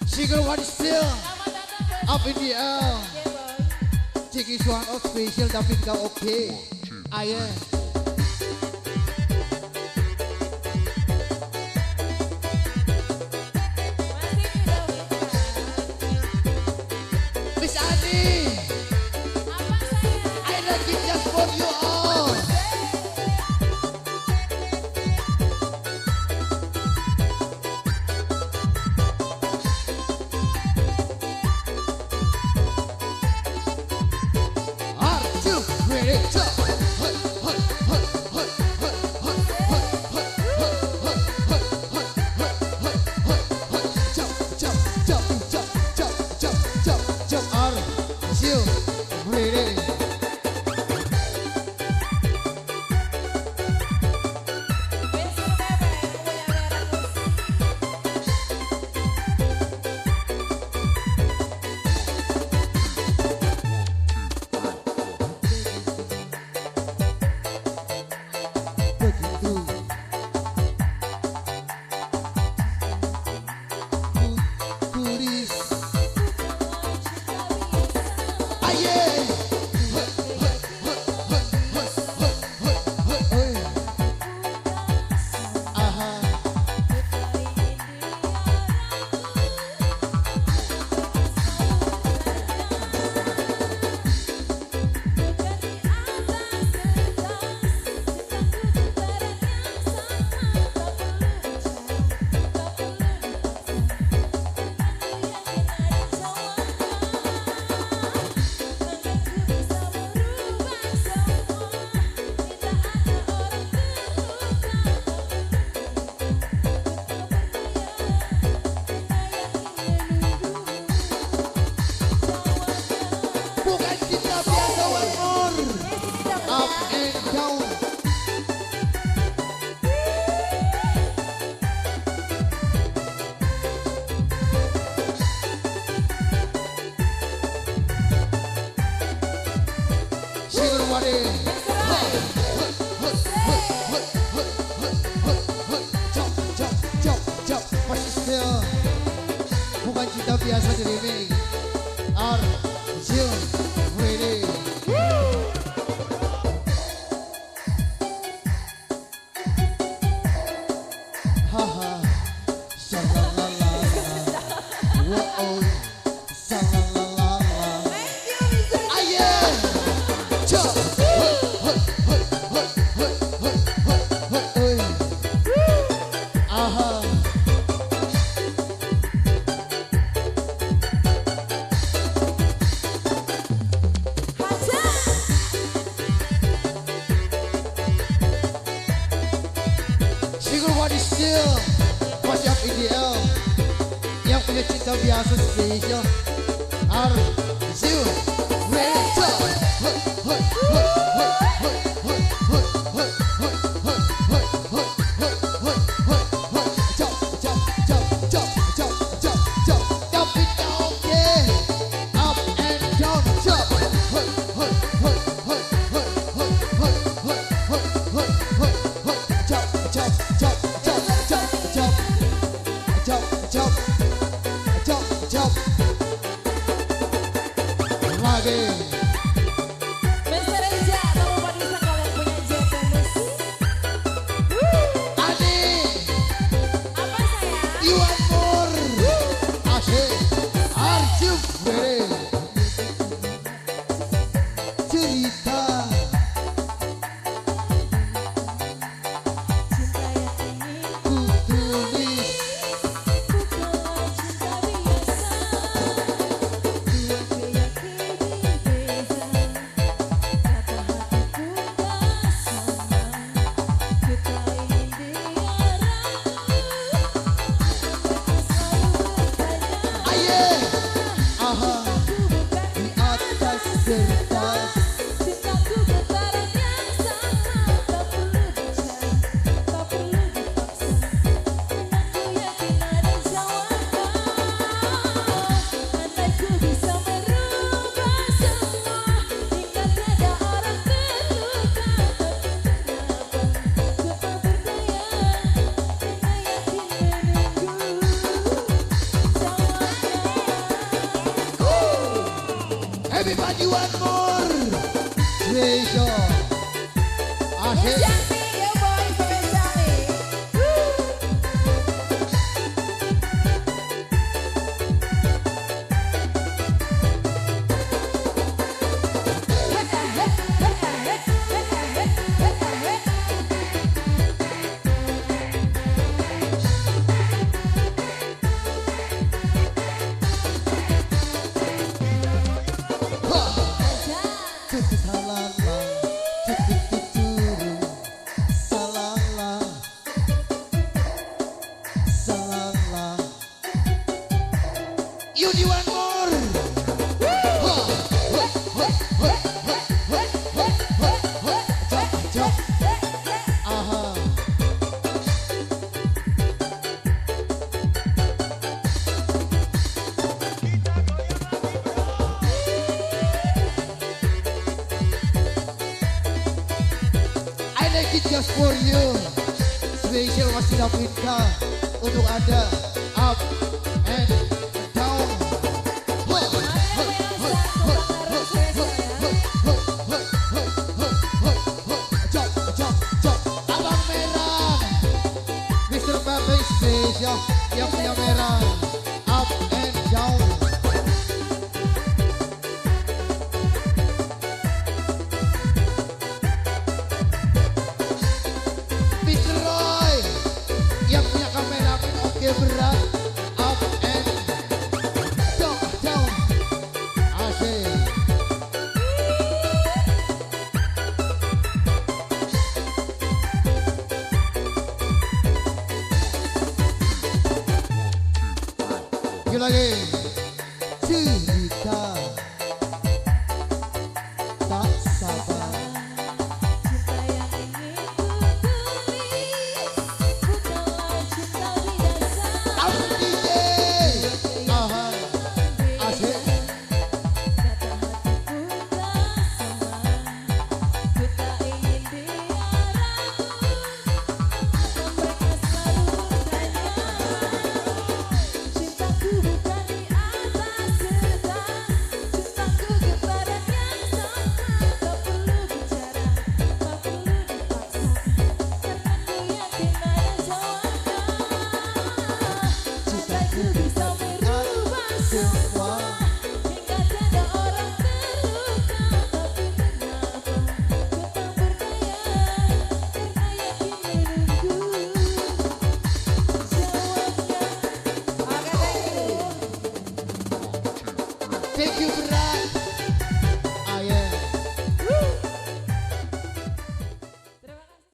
Single one still up in the air. Cheeky one of special Davinka okay. Aye. Miss Hani, I like it just for you all. Bukan cinta biasa di remix. Are you ready? Haha, shalalala, whoa, shalalala. Aye, jump. Still masih up ideal yang punya cinta biasa spesial. Are you ready? one more special. Asik. You do one more. Jump. Aha. I like it just for you. Special masih Davinka untuk Anda. Up and down. Jump. Abang merah. Mr. Babe Special yang punya merah. Up and down. Mr. Roy yang punya kamera oke berat. Up and down. Asik. Yuk lagi. Cinta tak sabar. Abang DJ. Aha. Asik. Thank you, Bra.